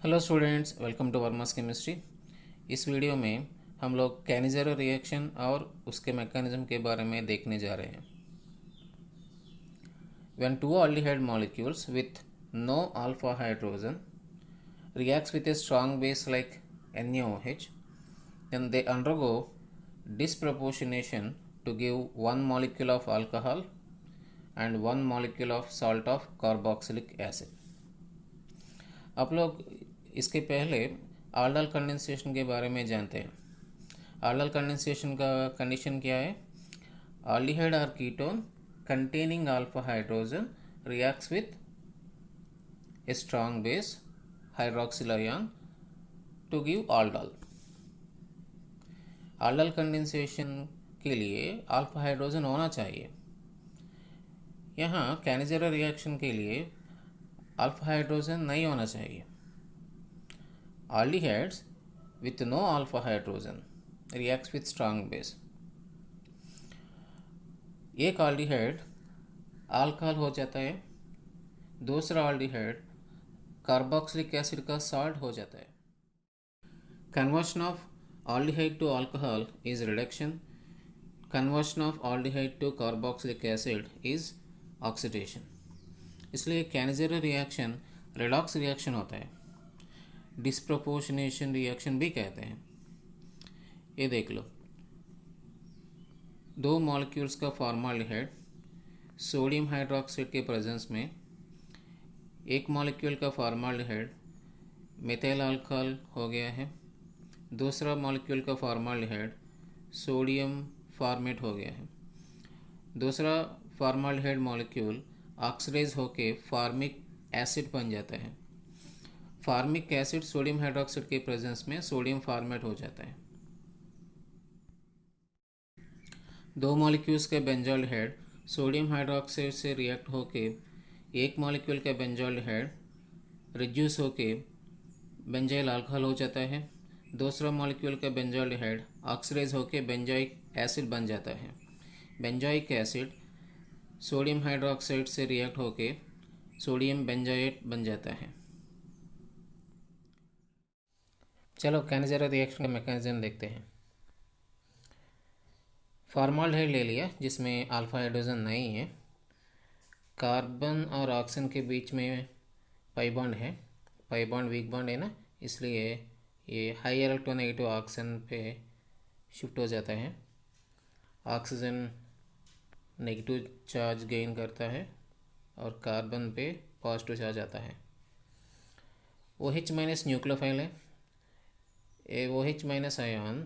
Hello students, welcome to Verma's chemistry. इस video में हम लोग कैनिज़ेरो रिएक्शन और उसके मैकेनिज्म के बारे में देखने जा रहे हैं। When two aldehyde molecules with no alpha hydrogen reacts with a strong base like NaOH, then they undergo disproportionation to give one molecule of alcohol and one molecule of salt of carboxylic acid. आप लोग इसके पहले आल्डल condensation के बारे में जानते हैं। आल्डल condensation का कंडीशन क्या है? aldehyde or ketone containing alpha hydrogen reacts with a strong base hydroxyl ion to give aldol. Aldol condensation के लिए अल्फा हाइड्रोजन होना चाहिए। यहाँ कैनिज़ेरो रिएक्शन के लिए अल्फा हाइड्रोजन नहीं होना चाहिए। Aldehydes with no alpha hydrogen reacts with strong base. एक aldehyde अल्कोहल हो जाता है, दूसरा aldehyde कार्बोक्सिलिक एसिड का सॉल्ट हो जाता है। Conversion of aldehyde to alcohol is reduction. Conversion of aldehyde to carboxylic acid is oxidation. इसलिए कैनिज़ेरो रिएक्शन रेडॉक्स रिएक्शन होता है, डिस्प्रोपोर्शनेशन रिएक्शन भी कहते हैं। ये देख लो, दो मॉलिक्यूल्स का फॉर्माल्डिहाइड सोडियम हाइड्रोक्साइड के प्रेजेंस में, एक मॉलिक्यूल का फॉर्माल्डिहाइड मेथाइल अल्कोहल हो गया है, दूसरा मॉलिक्यूल का फॉर्माल्डिहाइड सोडियम फॉर्मेट हो गया है। दूसरा फॉर्माल्डिहाइड मॉलिक्यूल ऑक्सीडाइज होके फॉर्मिक एसिड बन जाता है। फॉर्मिक एसिड सोडियम हाइड्रोक्साइड के प्रेजेंस में सोडियम फॉर्मेट हो जाता है। दो मॉलिक्यूल्स के बेंजोल्डिहाइड सोडियम हाइड्रोक्साइड से रिएक्ट होके एक मॉलिक्यूल का बेंजोल्डिहाइड रिड्यूस होके बेंजाइल अल्कोहल हो जाता है। दूसरा मॉलिक्यूल का बेंजोल्डिहाइड ऑक्सीडाइज होके बेंजोइक एसिड बन जाता है। बेंजोइक एसिड सोडियम हाइड्रोक्साइड से रिएक्ट होके सोडियम बेंजोएट बन जाता है। चलो कैनिज़ेरो रिएक्शन का मैकेनिज्म देखते हैं। फॉर्माल्डिहाइड ले लिया जिसमें अल्फा हाइड्रोजन नहीं है। कार्बन और ऑक्सीजन के बीच में पाई बॉन्ड है, पाई बॉन्ड वीक बॉन्ड है ना, इसलिए ये हाई इलेक्ट्रोनेगेटिव ऑक्सीजन पे शिफ्ट हो जाता है। ऑक्सीजन नेगेटिव चार्ज गेन करता है और कार्बन पे पॉजिटिव चार्ज आता है। OH माइनस न्यूक्लियोफाइल है। ए OH minus ion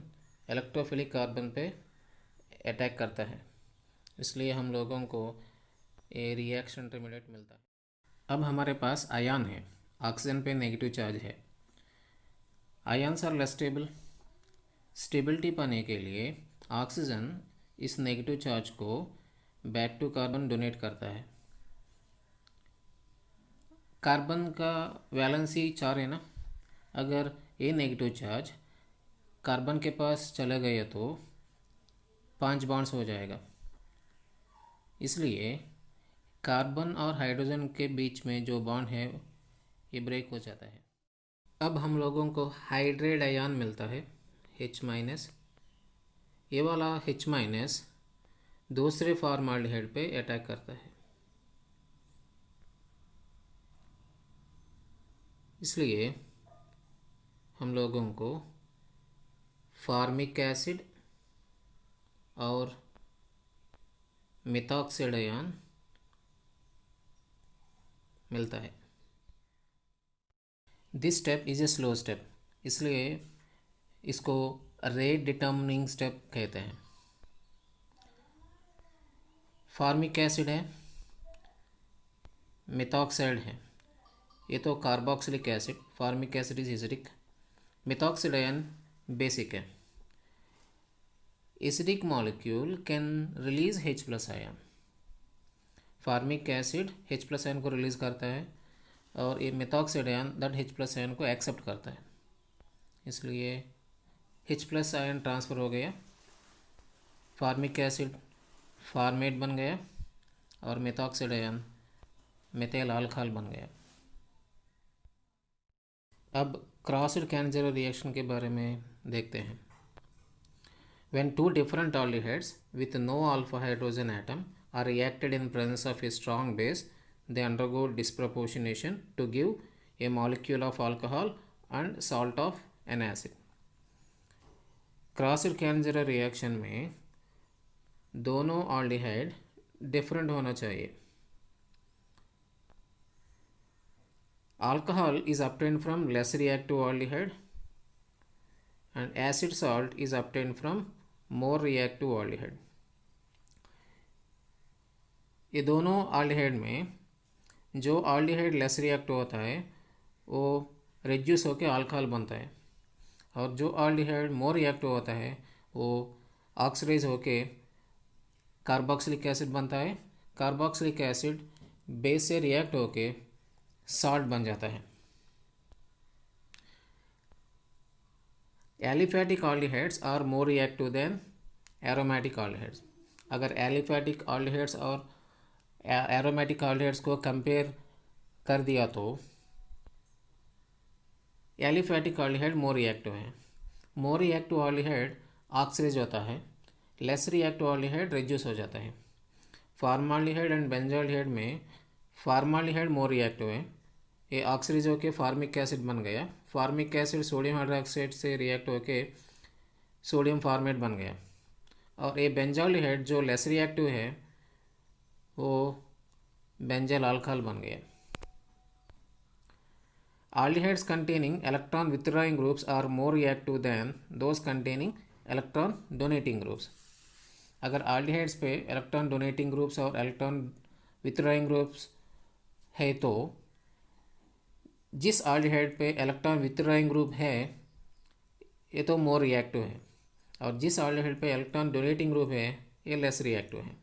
electrophilic carbon पे अटैक करता है, इसलिए हम लोगों को ए रिएक्शन इंटरमीडिएट मिलता है। अब हमारे पास आयन है, ऑक्सीजन पे नेगेटिव चार्ज है। Ions are less stable. Stability पाने के लिए ऑक्सीजन इस नेगेटिव चार्ज को बैक टू कार्बन डोनेट करता है। कार्बन का वैलेंसी 4 है ना, अगर ये नेगेटिव चार्ज कार्बन के पास चला गया तो 5 बॉन्ड्स हो जाएगा, इसलिए कार्बन और हाइड्रोजन के बीच में जो बॉन्ड है ये ब्रेक हो जाता है। अब हम लोगों को हाइड्रेट आयन मिलता है H माइनस। ये वाला H माइनस दूसरे फॉर्माल्डिहाइड पे अटैक करता है, इसलिए हम लोगों को फॉर्मिक एसिड और मेथॉक्साइड आयन मिलता है। This step is a slow step, इसलिए इसको रेट डिटर्मिनिंग स्टेप कहते हैं। फॉर्मिक एसिड है, मेथॉक्साइड है, ये तो carboxylic acid, formic acid is acidic, methoxide ion basic है। Acidic molecule can release H plus ion. Formic acid H plus ion को रिलीज करता है और ये methoxide ion that H plus ion को एक्सेप्ट करता है, इसलिए H प्लस आयन ट्रांसफ़र हो गया, फॉर्मिक एसिड फॉर्मेट बन गया और मेथॉक्साइड आयन मेथाइल अल्कोहल बन गया। अब क्रॉस्ड कैन-ज़ीरो रिएक्शन के बारे में देखते हैं। When two different aldehydes with no alpha hydrogen atom are reacted in presence of a strong base, they undergo disproportionation to give a molecule of alcohol and salt of an acid. Crossed can-zero reaction में दोनों aldehyde different होना चाहिए। Alcohol is obtained from less reactive aldehyde and acid salt is obtained from more reactive aldehyde. ये दोनों aldehyde में जो aldehyde less reactive होता है वो रिड्यूस होकर अल्कोहल बनता है, और जो aldehyde मोर रिएक्टिव होता है वो ऑक्सीडाइज होके कार्बोक्सिलिक एसिड बनता है। कार्बोक्सिलिक एसिड बेस से रिएक्ट होके सॉल्ट बन जाता है। Aliphatic aldehydes are more reactive than aromatic aldehydes। अगर एलिफैटिक aldehydes और एरोमेटिक aldehydes को कंपेयर कर दिया तो एलिफैटिक aldehyde मोर रिएक्टिव है। मोर रिएक्टिव aldehyde ऑक्सीडाइज होता है, लेस रिएक्टिव aldehyde रिड्यूस हो जाता है। फॉर्माल्डिहाइड एंड बेंजोल्डिहाइड में फॉर्माल्डिहाइड मोर रिएक्टिव है, ये ऑक्सीडाइज होकर फार्मिक एसिड बन गया। फार्मिक एसिड सोडियम हाइड्रोक्साइड से रिएक्ट होकर सोडियम फॉर्मेट बन गया। और ये बेंजोल्डिहाइड जो लेस रिएक्टिव है वो बेंजल अल्कोहल बन गया। Aldehydes containing electron withdrawing groups are more reactive than those containing electron donating groups। अगर aldehydes पे electron donating groups और electron withdrawing groups है तो जिस aldehyde पे electron withdrawing group है ये तो more reactive है, और जिस aldehyde पे electron donating group है ये less reactive है।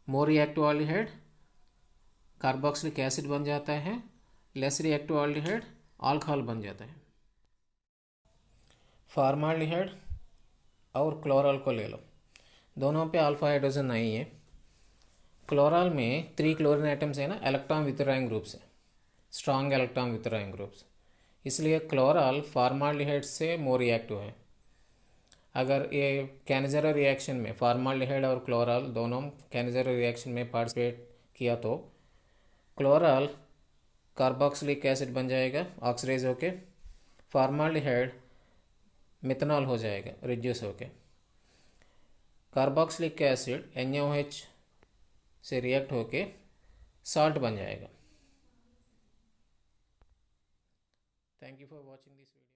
more reactive aldehyde carboxylic acid बन जाता है, लेस रिएक्टिव aldehyde अल्कोहल बन जाता है। फॉर्माल्डिहाइड और क्लोरल को ले लो, दोनों पे अल्फा हाइड्रोजन नहीं है। क्लोरल में 3 क्लोरीन एटम्स है ना, इलेक्ट्रॉन विथड्रॉइंग ग्रुप्स है, स्ट्रॉन्ग इलेक्ट्रॉन विथड्रॉइंग ग्रुप्स, इसलिए क्लोरल फॉर्माल्डिहाइड से मोर रिएक्टिव है। अगर ये कैन-ज़ीरो रिएक्शन में फॉर्माल्डिहाइड और क्लोरल दोनों कैन-ज़ीरो रिएक्शन में पार्टिसिपेट किया तो क्लोरल कार्बोक्सिलिक एसिड बन जाएगा ऑक्सीडाइज होके, फॉर्माल्डिहाइड मिथनॉल हो जाएगा रिड्यूस होके, कार्बोक्सिलिक एसिड NaOH से रिएक्ट होके सॉल्ट बन जाएगा। Thank you for watching this video.